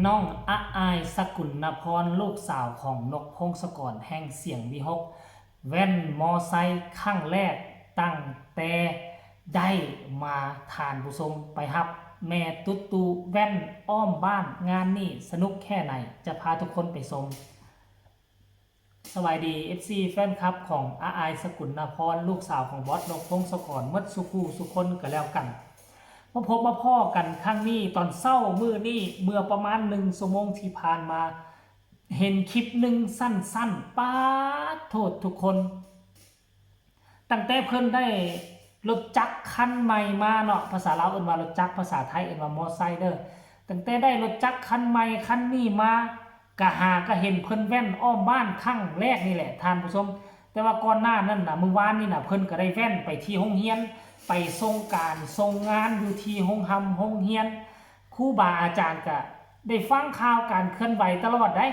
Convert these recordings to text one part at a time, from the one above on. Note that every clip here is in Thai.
น้องอะอายสกุลพรลูกสาวของนกพงศกรแห่งเสียงวิหกแว่นมอไซค์ครั้งแรกตั้งแต่ได้มาทานผู้ชมไปครับแม่ตุ๊ตูแว่นอ้อมบ้านงานนี้สนุกแค่ไหนจะพาทุกคนไปชมสวัสดี FC แฟนคลับของอาอายสกุลพรลูกสาวของบอสนกพงศกรมดสุขูสุคนก็แล้วกันมาพบมาพ่อกันครั้งนี้ตอนเศร้ามือนี่เมื่อประมาณ1 ชั่วโมงที่ผ่านมาเห็นคลิปหนึ่งสั้นๆป้าโทษทุกคนตั้งแต่เพิ่นได้รถจักรคันใหม่มาเนาะภาษาลาวเอิ้นว่ารถจักรภาษาไทยเอิ้นว่ามอไซค์เด้อตั้งแต่ได้รถจักรคันใหม่คันนี้มากะหาก็เห็นเพิ่นแว่นอ้อมบ้านครั้งแรกนี่แหละท่านผู้ชมแต่ว่าก่อนหน้านั้นน่ะเมื่อวานนี่น่ะเพิ่นก็ได้แว่นไปที่โรงเรียนไปส่งการส่งงานอยู่ที่โรงเรียนครูบาอาจารย์ก็ได้ฟังข่าวการเคลื่อนไหวตลอดได้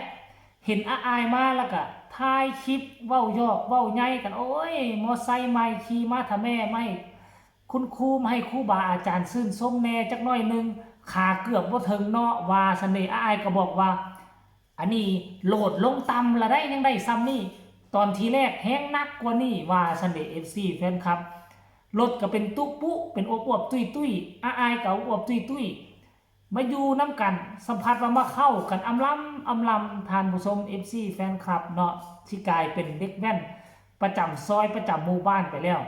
เห็นอายมาแล้วก็ถ่ายคลิปเว้ายอกเว้าใหญ่กันโอ้ยมอไซค์ใหม่ขี่มาถ้าแม่ไม่คุณครูมาให้ครูบาอาจารย์ซื่นชมแน่จักหน่อยนึงขาเกือบบ่ถึงเนาะว่าเสน่ห์อายก็บอกว่าอันนี้โหลดลงต่ำละได้ยังได้ซ้ำนี่ตอนทีแรกแห้งนักกว่านี่ว่าเสน่ห์ FC แฟนครับรถก็เป็นตุ๊ปุ๊เป็นอวบๆตุ้ยๆอายก็อวบตุ้ยๆมาอยู่น้ำกันสัมผัสว่ามาเข้ากันอำลำทานผู้ชม FC แฟนคลับเนาะที่กลายเป็นเด็กแว่นประจำซอยประจำหมู่บ้านไปแล้ว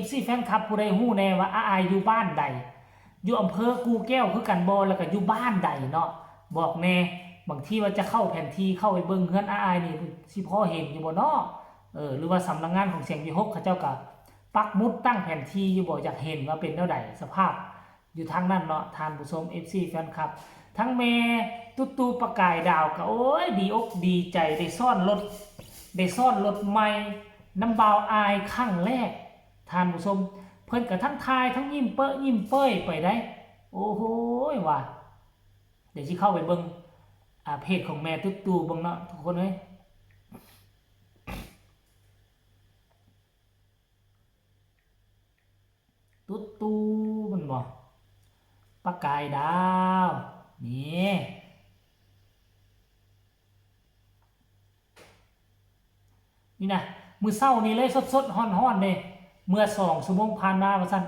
FC แฟนคลับผู้ใดฮู้แน่ว่าอายอยู่บ้านใดอยู่อำเภอกูแก้วคือกันบ่แล้วก็อยู่บ้านใดเนาะบอกแน่บางทีว่าจะเข้าแผนที่เข้าไปเบิ่งเฮือนอายนี่สิพอเห็นอยู่บ่เนาะหรือว่าสำนักงานของเสียงวิหกเขาเจ้าก็ปักหมุดตั้งแผนที่อยู่บ่อยากเห็นว่าเป็นแนวใดสภาพอยู่ทางนั้นเนาะทานผู้ชม FC แฟนคลับทั้งแม่ตุ๊ประกายดาวก็โอ้ยดีอกดีใจได้ซ่อนรถใหม่น้ำบ่าวอายครั้งแรกทานผู้ชมเพิ่นกับทั้งทายทั้งยิ้มเป้ยไปได้โอ้โหว่ะเดี๋ยวสิเข้าไปเบิ่งเพจของแม่ตุ๊เบิ่งเนาะทุกคนเอ้ยตุ๊มันบ่ประกายดาวนี่นี่นะมือเศร้านี่เลยสดฮ้อนๆเลยเมื่อ2 ชั่วโมงผ่านมาว่าซั่น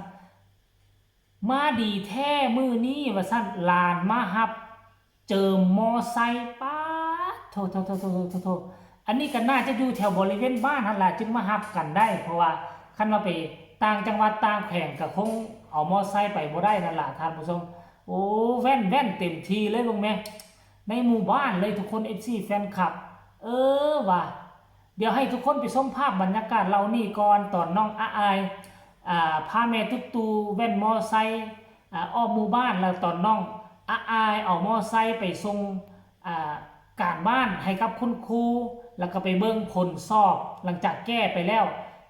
มาดีแท้มือนี้ว่าซั่นลานมาฮับเจอมอไซค์ป๊าโทอันนี้ก็น่าจะอยู่แถวบริเวณบ้านนั่นแหละจึงมาฮับกันได้เพราะว่าคันมาไปต่างจังหวัดต่างแขวงก็คงเอามอไซค์ไปบ่ได้นั่นล่ะท่านผู้ชมโอ้แว่นเต็มทีเลยลุงแม่ในหมู่บ้านเลยทุกคน FC แฟนคลับว่ะเดี๋ยวให้ทุกคนไปชมภาพบรรยากาศเรานี่ก่อนตอนน้องอายพาแม่ตุ๊แว่นมอไซค์อ้อมหมู่บ้านแล้วตอนน้องอายเอามอไซค์ไปส่งการบ้านให้กับคุณครูแล้วก็ไปเบิ่งผลสอบหลังจากแก้ไปแล้ว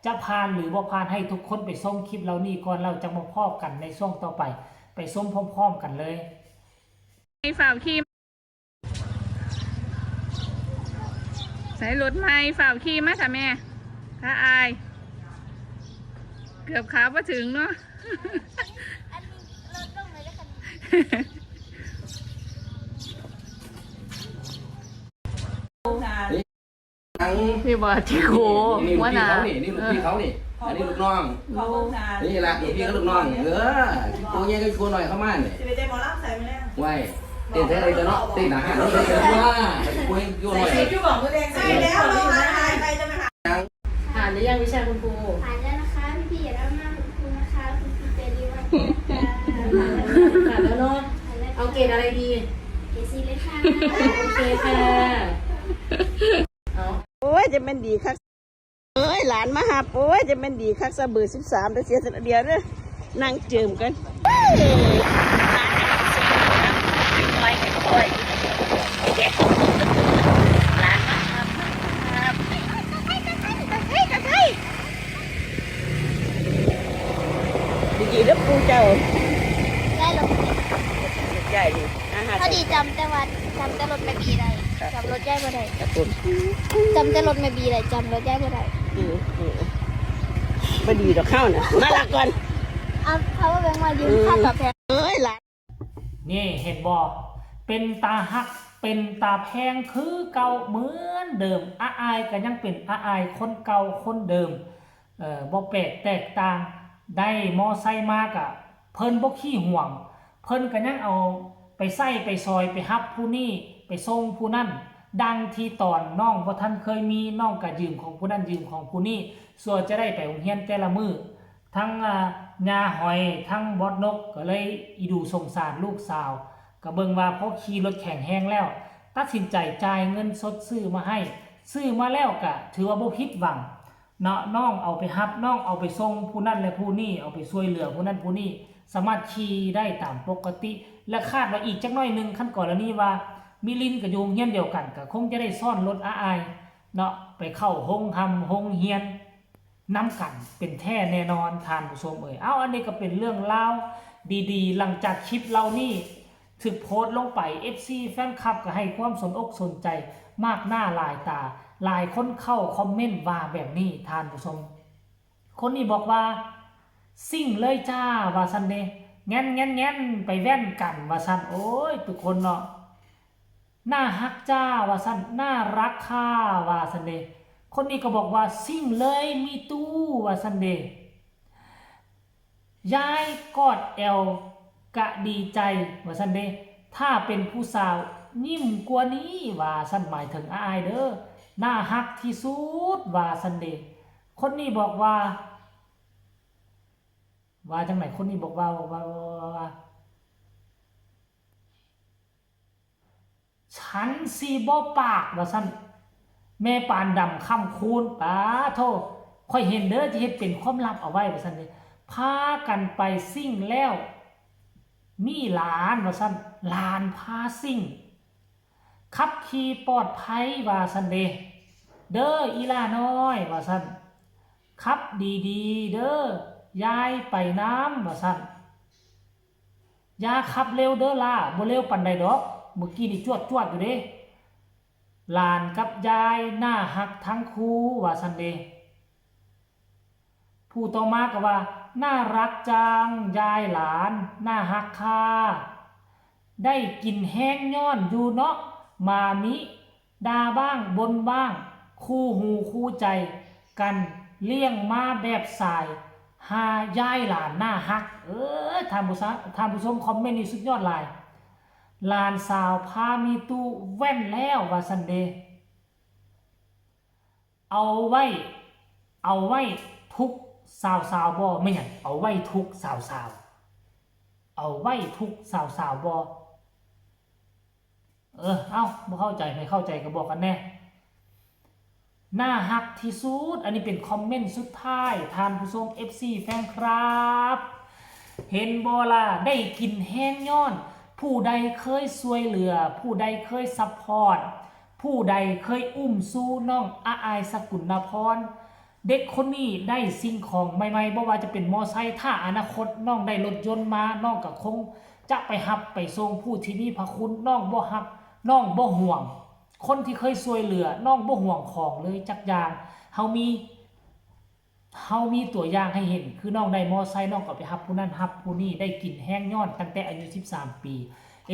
จะผ่านหรือบ่ผ่านให้ทุกคนไปชมคลิปเรานี่ก่อนเราจะมาพบกันในช่วงต่อไปชมพร้อมๆกันเลยไม่ฝ่าวขี้ใส่รถไม่ฝ่าวขี้มาค่ะแม่ถ้าอายเกือบขาพอถึงเนาะอันนี้รถต้องเลยค่ะพี่บอที่โคว่านานี่ลูกพี่เขานี่อันนี้ลูกน้องนี่แหละลูกพี่เขาลูกน้องตัวแย่ก็ชวนหน่อยเข้ามาเนี่ยจะไปเต้นหมอลำใส่ไหมเนี่ยไว้เต้นแท้เลยจะเนาะเต้นหนักเราเต้นว่าคุยยุ่งหน่อยใส่ชื่อบอกตัวเองใส่แล้วเราไปจะไม่หาผ่านหรือยังวิชาคุณครูผ่านแล้วนะคะพี่อย่าเล่ามากคุณครูนะคะคุณครูใจดีมากผ่านแล้วเนาะเอาเกรดอะไรดีเกรดซีเลยค่ะโอเคค่ะโอ้ยจะเป็นดีคักหลานมาหาโอ้ยจะเป็นดีคักซะเบอร์13แต่เสียเดียวเนี่ยนั่งเจิมกันดีแล้วปูเจ้าได้รถใหญ่ดิพอดีจำแต่รถไม่บีได้จำรถใหญ่บ่ได้จำแต่รถไม่บีได้จำรถใหญ่บ่ได้ไม่ดีดอกข้าวนะมาละก่อนเอาเขาว่าแบงค์มายืมค่าตอบแทนหลานนี่เห็นบ่ เป็นตาฮักเป็นตาแพงคือเก่าเหมือนเดิมอาอายก็ยังเป็นอาอายคนเก่าคนเดิมบ่แปลกแตกต่างได้มอไซค์มากะเพิ่นบ่ขี้ห่วงเพิ่นก็ยังเอาไปใส่ไปซอยไปฮับผู้นี้ไปส่งผู้นั้นดังที่ตอนน้องบ่ทันเคยมีน้องก็ยืมของผู้นั้นยืมของผู้นี้ส่วนจะได้ไปโรงเรียนแต่ละมื้อทั้งยาหอยทั้งบอดนกก็เลยอีดูสงสารลูกสาวก็เบิ่งว่าพอขี่รถแข่งแห้งแล้วตัดสินใจจ่ายเงินสดซื้อมาให้ซื้อมาแล้วก็ถือว่าบ่ผิดหวังเนาะน้องเอาไปฮับน้องเอาไปส่งผู้นั้นและผู้นี้เอาไปช่วยเหลือผู้นั้นผู้นี้สามารถขี่ได้ตามปกติและคาดว่าอีกจักหน่อยนึงขั้นก่อนแล้วนี้ว่ามิลินกับโยงเฮียนเดียวกันก็คงจะได้ซ่อนรถอาอายเนาะไปเข้าห้องทำห้องเฮียนน้ำกันเป็นแท้แน่นอนทานผู้ชมเอาอันนี้ก็เป็นเรื่องเล่าดีๆหลังจากคลิปเรานี่ถึกโพสต์ลงไป FC แฟนคลับก็ให้ความสนอกสนใจมากหน้าหลายตาหลายคนเข้าคอมเมนต์ว่าแบบนี้ทานผู้ชมคนนี้บอกว่าสิ่งเลยจ้าว่าซันเดแง่นไปแว่นกันว่าซันโอ้ยทุกคนเนาะน่าฮักจ้าว่าซันน่ารักค่ะว่าซันเดคนนี้ก็บอกว่าสิ่งเลยมีตู้ว่าซันเดยายกอดแอลกะดีใจว่าซันเดถ้าเป็นผู้สาวยิ้มกว่านี้ว่าซันหมายถึงอายเด้อน่าฮักที่สุดว่าซันเดคนนี้บอกว่าจังไหนคนนี้บอกว่าฉันสีบ่ปากว่าซั่นแม่ปานดำค่ำคูณป้าโทค่อยเห็นเด้อจะเฮ็ดเป็นความลับเอาไว้ว่าซั่นเด้พากันไปซิ่งแล้วมีหลานว่าซั่นหลานพาซิ่งขับขี่ปลอดภัยว่าซั่นเด้เด้ออีหล่าน้อยว่าซั่นขับดีๆเด้อยายไปน้ำว่าซั่นอย่าขับเร็วเด้อล่ะบ่เร็วปานใดดอกเมื่อกี้นี่จวดอยู่เด้หลานกับยายน่าฮักทั้งคู่ว่าซั่นเด้ผู้ต่อมาก็ว่าน่ารักจังยายหลานน่าฮักค่ะได้กินแห้งย้อนอยู่เนาะมามิด่าบ้างบนบ้างคู่หูคู่ใจกันเลี้ยงมาแบบสายหายายหลานน่าฮักท่านผู้ชมคอมเมนต์นี่สุดยอดหลายหลานสาวพามีตู้แว่นแล้วว่าซันเดเอาไว้ทุกสาวบ่ไม่หยังเอาไว้ทุกสาวเอาไว้ทุกสาวบ่บ่เข้าใจไม่เข้าใจก็บอกกันแน่น่าฮักที่สุดอันนี้เป็นคอมเมนต์สุดท้ายท่านผู้ชม FC แฟนครับเห็นบ่ล่ะได้กินแห้งย้อนผู้ใดเคยช่วยเหลือผู้ใดเคยซัพพอร์ตผู้ใดเคยอุ้มสู้น้องอาอายสกุลนพรเด็กคนนี้ได้สิ่งของใหม่ๆบ่ว่าจะเป็นมอไซค์ถ้าอนาคตน้องได้รถยนต์มาน้องก็คงจะไปหับไปส่งผู้ที่มีพระคุณน้องบ่หับน้องบ่ห่วงคนที่เคยช่วยเหลือน้องบ่ห่วงของเลยจักอย่างเฮามีตัวอย่างให้เห็นคือน้องได้มอไซค์น้องก็ไปหับผู้นั้นหับผู้นี้ได้กินแห้งย้อนตั้งแต่อายุ13 ปี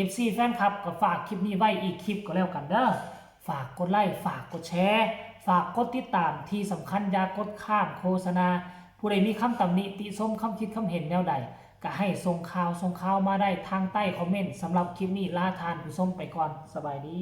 FC แฟนคลับก็ฝากคลิปนี้ไว้อีกคลิปก็แล้วกันเด้อฝากกดไลค์ฝากกดแชร์ฝากกดติดตามที่สำคัญอย่ากดข้ามโฆษณาผู้ใดมีคำตำหนิติชมคำคิดคำเห็นแนวใดก็ให้ส่งข่าวมาได้ทางใต้คอมเมนต์สำหรับคลิปนี้ลาทานผู้ชมไปก่อนสบายดี